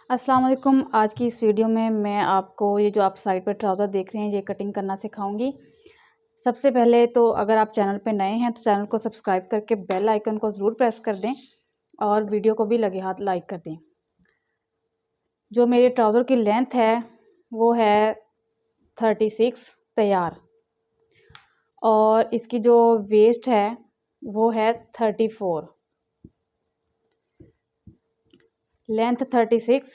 अस्सलाम वालेकुम। आज की इस वीडियो में मैं आपको ये जो आप साइड पर ट्राउज़र देख रहे हैं ये कटिंग करना सिखाऊंगी। सबसे पहले तो अगर आप चैनल पे नए हैं तो चैनल को सब्सक्राइब करके बेल आइकन को ज़रूर प्रेस कर दें और वीडियो को भी लगे हाथ लाइक कर दें। जो मेरे ट्राउज़र की लेंथ है वो है 36 तैयार और इसकी जो वेस्ट है वो है 34। लेंथ 36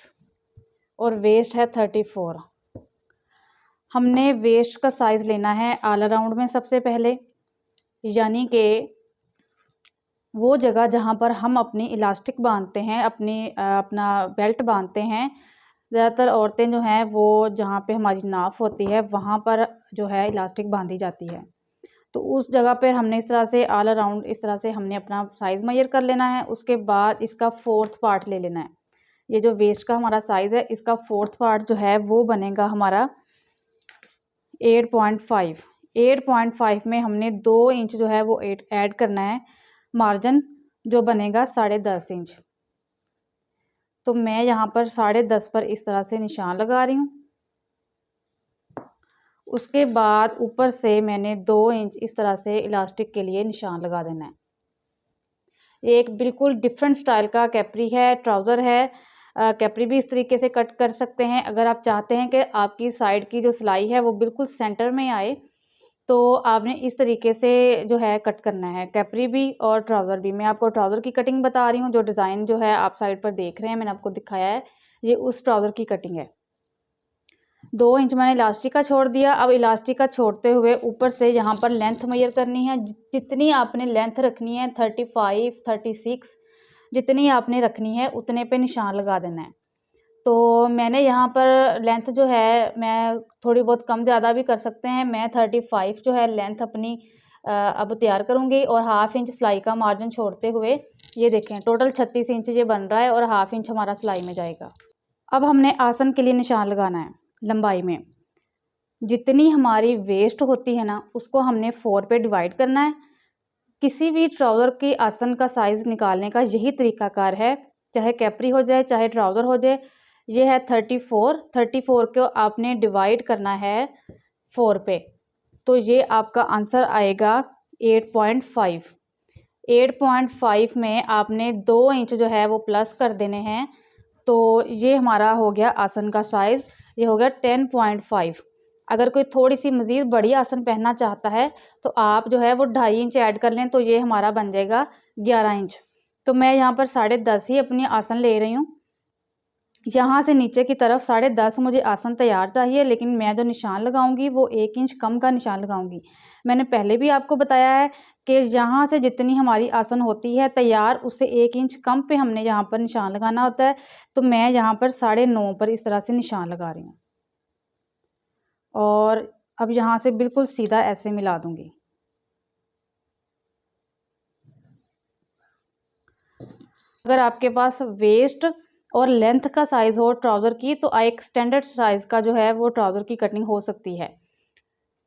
और वेस्ट है 34। हमने वेस्ट का साइज़ लेना है ऑल अराउंड में सबसे पहले, यानी कि वो जगह जहाँ पर हम अपनी इलास्टिक बांधते हैं, अपना बेल्ट बांधते हैं। ज़्यादातर औरतें जो हैं वो जहाँ पे हमारी नाफ होती है वहाँ पर जो है इलास्टिक बांधी जाती है। तो उस जगह पर हमने इस तरह से ऑल अराउंड इस तरह से हमने अपना साइज़ मेजर कर लेना है। उसके बाद इसका 4th पार्ट ले लेना है। ये जो वेस्ट का हमारा साइज़ है इसका 4th पार्ट जो है वो बनेगा हमारा 8.5। 8.5 में हमने 2 इंच जो है वो ऐड करना है, मार्जिन जो बनेगा 10.5 इंच। तो मैं यहाँ पर 10.5 पर इस तरह से निशान लगा रही हूँ। उसके बाद ऊपर से मैंने 2 इंच इस तरह से इलास्टिक के लिए निशान लगा देना है। एक बिल्कुल डिफरेंट स्टाइल का कैप्री है, ट्राउज़र है। कैप्री भी इस तरीके से कट कर सकते हैं। अगर आप चाहते हैं कि आपकी साइड की जो सिलाई है वो बिल्कुल सेंटर में आए तो आपने इस तरीके से जो है कट करना है, कैप्री भी और ट्राउज़र भी। मैं आपको ट्राउज़र की कटिंग बता रही हूँ। जो डिज़ाइन जो है आप साइड पर देख रहे हैं मैंने आपको दिखाया है, ये उस ट्राउज़र की कटिंग है। 2 इंच मैंने इलास्टिक का छोड़ दिया। अब इलास्टिक का छोड़ते हुए ऊपर से यहाँ पर लेंथ मेजर करनी है। जितनी आपने लेंथ रखनी है 35, 36 जितनी आपने रखनी है उतने पे निशान लगा देना है। तो मैंने यहाँ पर लेंथ जो है मैं थोड़ी बहुत कम ज़्यादा भी कर सकते हैं। मैं 35 जो है लेंथ अपनी अब तैयार करूँगी और 1/2 इंच सिलाई का मार्जिन छोड़ते हुए ये देखें टोटल 36 इंच ये बन रहा है और 1/2 इंच हमारा सिलाई में जाएगा। अब हमने आसन के लिए निशान लगाना है लंबाई में। जितनी हमारी वेस्ट होती है ना उसको हमने 4 पे डिवाइड करना है। किसी भी ट्राउज़र की आसन का साइज़ निकालने का यही तरीकाकार है, चाहे कैप्री हो जाए चाहे ट्राउज़र हो जाए। ये है 34 को आपने डिवाइड करना है 4 पे, तो ये आपका आंसर आएगा 8.5। 8.5 में आपने 2 इंच जो है वो प्लस कर देने हैं। तो ये हमारा हो गया आसन का साइज़, ये हो गया 10.5। अगर कोई थोड़ी सी मज़ीद बड़ी आसन पहनना चाहता है तो आप जो है वो 2.5 इंच ऐड कर लें तो ये हमारा बन जाएगा 11 इंच। तो मैं यहाँ पर 10.5 ही अपनी आसन ले रही हूँ। यहाँ से नीचे की तरफ 10.5 मुझे आसन तैयार चाहिए, लेकिन मैं जो निशान लगाऊंगी वो 1 इंच कम का निशान लगाऊंगी। मैंने पहले भी आपको बताया है कि यहाँ से जितनी हमारी आसन होती है तैयार उससे 1 इंच कम पे हमने यहाँ पर निशान लगाना होता है। तो मैं यहाँ पर 9.5 पर इस तरह से निशान लगा रही हूँ और अब यहाँ से बिल्कुल सीधा ऐसे मिला दूंगी। अगर आपके पास वेस्ट और लेंथ का साइज़ हो ट्राउज़र की तो एक स्टैंडर्ड साइज़ का जो है वो ट्राउज़र की कटिंग हो सकती है।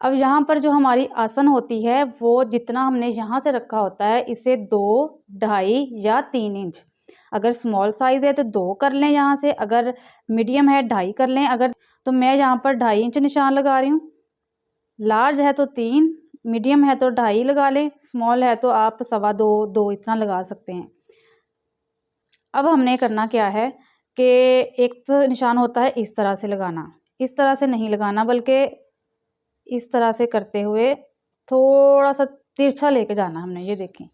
अब यहाँ पर जो हमारी आसन होती है वो जितना हमने यहाँ से रखा होता है इससे 2, 2.5 या 3 इंच। अगर स्मॉल साइज़ है तो 2 कर लें यहाँ से, अगर मीडियम है 2.5 कर लें। अगर तो मैं यहाँ पर 2.5 इंच निशान लगा रही हूँ। लार्ज है तो 3, मीडियम है तो 2.5 लगा लें, स्मॉल है तो आप 2.25, 2 इतना लगा सकते हैं। अब हमने करना क्या है कि एक तो निशान होता है इस तरह से लगाना, इस तरह से नहीं लगाना बल्कि इस तरह से करते हुए थोड़ा सा तिरछा लेके जाना हमने। ये देखें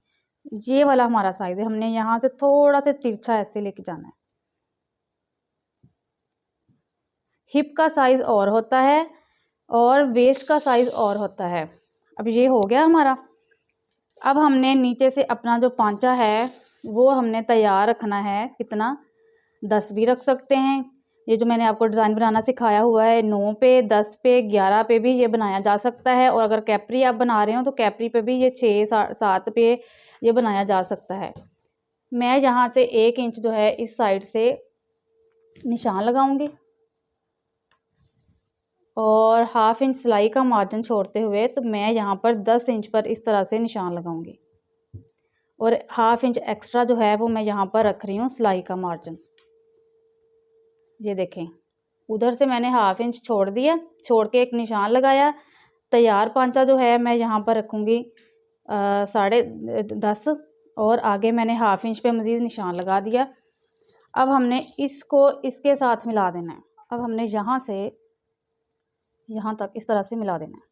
ये वाला हमारा साइज़ है, हमने यहाँ से थोड़ा सा तिरछा ऐसे लेके जाना है। हिप का साइज़ और होता है और वेस्ट का साइज़ और होता है। अब ये हो गया हमारा। अब हमने नीचे से अपना जो पांचा है वो हमने तैयार रखना है। कितना, 10 भी रख सकते हैं। ये जो मैंने आपको डिज़ाइन बनाना सिखाया हुआ है 9 पे, 10 पे, 11 पे भी ये बनाया जा सकता है। और अगर कैप्री आप बना रहे हो तो कैप्री पे भी ये 6, 7 पे ये बनाया जा सकता है। मैं यहाँ से 1 इंच जो है इस साइड से निशान लगाऊंगी और 1/2 इंच सिलाई का मार्जिन छोड़ते हुए तो मैं यहाँ पर 10 इंच पर इस तरह से निशान लगाऊंगी और 1/2 इंच एक्स्ट्रा जो है वो मैं यहाँ पर रख रही हूँ सिलाई का मार्जिन। ये देखें, उधर से मैंने 1/2 इंच छोड़ दिया, छोड़ के एक निशान लगाया। तैयार पांचा जो है मैं यहाँ पर रखूँगी 10.5 और आगे मैंने 1/2 इंच पे मज़ीद निशान लगा दिया। अब हमने इसको इसके साथ मिला देना है। अब हमने यहाँ से यहाँ तक इस तरह से मिला देना है।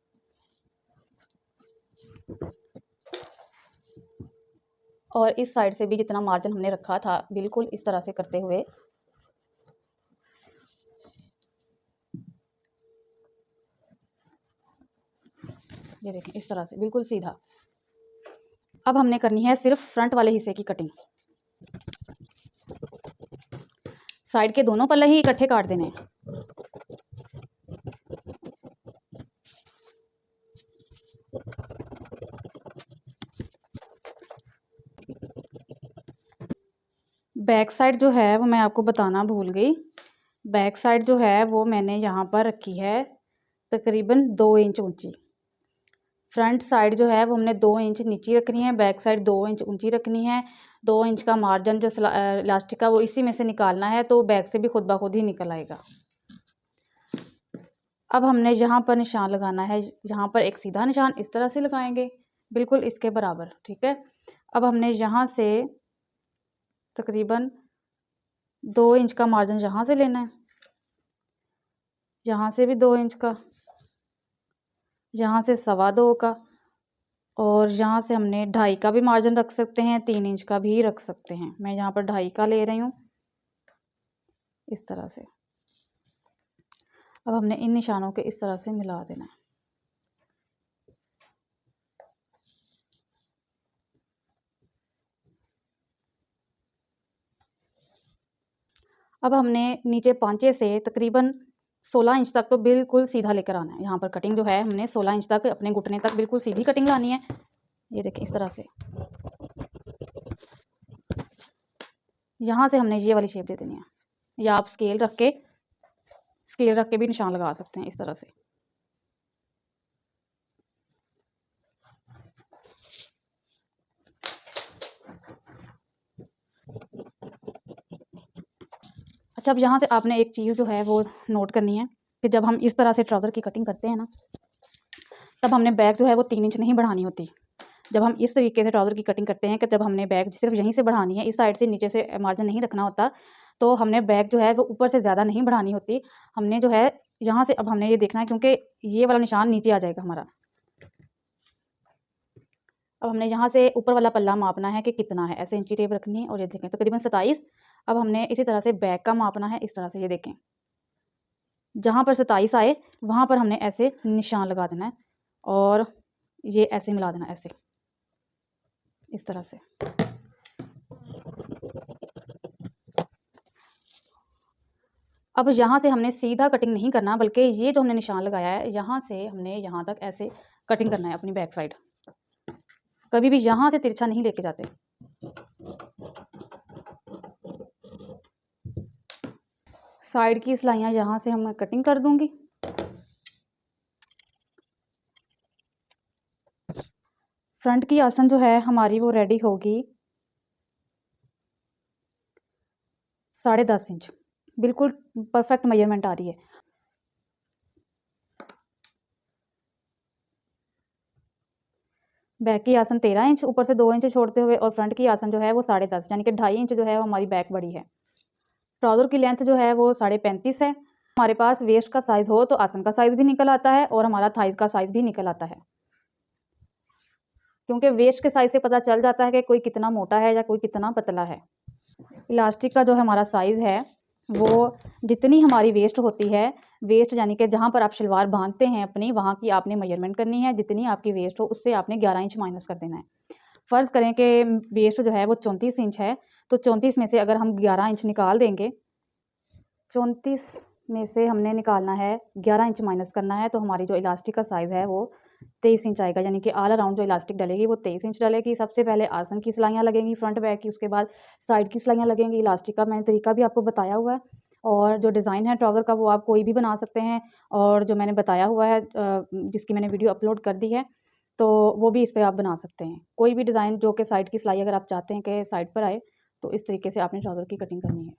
और इस साइड से भी जितना मार्जिन हमने रखा था बिल्कुल इस तरह से करते हुए ये देखें, इस तरह से बिल्कुल सीधा। अब हमने करनी है सिर्फ फ्रंट वाले हिस्से की कटिंग। साइड के दोनों पल्ले ही इकट्ठे काट देने हैं। बैक साइड जो है वो मैं आपको बताना भूल गई। बैक साइड जो है वो मैंने यहाँ पर रखी है तकरीबन 2 इंच ऊंची। फ्रंट साइड जो है वो हमने 2 इंच नीची रखनी है, बैक साइड 2 इंच ऊंची रखनी है। 2 इंच का मार्जिन जो इलास्टिक का वो इसी में से निकालना है, तो बैक से भी खुद ब खुद ही निकल आएगा। अब हमने यहाँ पर निशान लगाना है, यहाँ पर एक सीधा निशान इस तरह से लगाएंगे बिल्कुल इसके बराबर, ठीक है। अब हमने यहाँ से तकरीबन 2 इंच का मार्जिन यहाँ से लेना है, यहाँ से भी 2 इंच का, यहाँ से 2.25 का, और यहाँ से हमने 2.5 का भी मार्जिन रख सकते हैं, 3 इंच का भी रख सकते हैं। मैं यहाँ पर 2.5 का ले रही हूँ इस तरह से। अब हमने इन निशानों के इस तरह से मिला देना है। अब हमने नीचे पांचे से तकरीबन 16 इंच तक तो बिल्कुल सीधा लेकर आना है। यहाँ पर कटिंग जो है हमने 16 इंच तक अपने घुटने तक बिल्कुल सीधी कटिंग लानी है। ये देखें इस तरह से, यहाँ से हमने ये वाली शेप दे देनी है, या आप स्केल रख के भी निशान लगा सकते हैं इस तरह से। अच्छा, अब यहाँ से आपने एक चीज़ जो है वो नोट करनी है कि जब हम इस तरह से ट्राउज़र की कटिंग करते हैं ना, तब हमने बैक जो है वो 3 इंच नहीं बढ़ानी होती। जब हम इस तरीके से ट्राउज़र की कटिंग करते हैं कि जब हमने बैक सिर्फ यहीं से बढ़ानी है, इस साइड से नीचे से मार्जिन नहीं रखना होता, तो हमने बैक जो है वो ऊपर से ज़्यादा नहीं बढ़ानी होती। हमने जो है यहाँ से, अब हमने ये देखना है क्योंकि ये वाला निशान नीचे आ जाएगा हमारा। अब हमने यहाँ से ऊपर वाला पल्ला मापना है कि कितना है, ऐसे इंची टेप रखनी है और ये देखें तकरीबन 27। अब हमने इसी तरह से बैक का मापना है इस तरह से, ये देखें जहाँ पर 27 आए वहाँ पर हमने ऐसे निशान लगा देना है और ये ऐसे मिला देना ऐसे इस तरह से। अब यहाँ से हमने सीधा कटिंग नहीं करना, बल्कि ये जो हमने निशान लगाया है यहाँ से हमने यहाँ तक ऐसे कटिंग करना है अपनी बैक साइड। कभी भी यहाँ से तिरछा नहीं लेके जाते। साइड की सिलाइयाँ यहाँ से हम कटिंग कर दूंगी। फ्रंट की आसन जो है हमारी वो रेडी होगी 10.5 इंच, बिल्कुल परफेक्ट मेजरमेंट आ रही है। बैक की आसन 13 इंच, ऊपर से 2 इंच छोड़ते हुए, और फ्रंट की आसन जो है वो 10.5 यानी कि 2.5 इंच जो है वो हमारी बैक बड़ी है। ट्राउज़र की लेंथ जो है वो 35.5 है। हमारे पास वेस्ट का साइज़ हो तो आसन का साइज़ भी निकल आता है और हमारा थाइज़ का साइज़ भी निकल आता है, क्योंकि वेस्ट के साइज़ से पता चल जाता है कि कोई कितना मोटा है या कोई कितना पतला है। इलास्टिक का जो हमारा साइज़ है वो जितनी हमारी वेस्ट होती है, वेस्ट यानी कि जहाँ पर आप शलवार बांधते हैं अपनी, वहाँ की आपने मेजरमेंट करनी है। जितनी आपकी वेस्ट हो उससे आपने 11 इंच माइनस कर देना है। फ़र्ज़ करें कि वेस्ट जो है वो 34 इंच है, तो 34 में से अगर हम 11 इंच निकाल देंगे, 34 में से हमने निकालना है 11 इंच माइनस करना है, तो हमारी जो इलास्टिक का साइज़ है वो 23 इंच आएगा। यानी कि ऑल अराउंड जो इलास्टिक डलेगी वो 23 इंच डलेगी। सबसे पहले आसन की सिलाइयाँ लगेंगी फ्रंट बैक की, उसके बाद साइड की सिलाइयाँ लगेंगी। इलास्टिक का मैंने तरीका भी आपको बताया हुआ है, और जो डिज़ाइन है ट्राउज़र का वो आप कोई भी बना सकते हैं, और जो मैंने बताया हुआ है जिसकी मैंने वीडियो अपलोड कर दी है, तो वो भी इस पर आप बना सकते हैं। कोई भी डिज़ाइन जो कि साइड की सिलाई अगर आप चाहते हैं कि साइड पर आए, तो इस तरीके से आपने ट्राउज़र की कटिंग करनी है।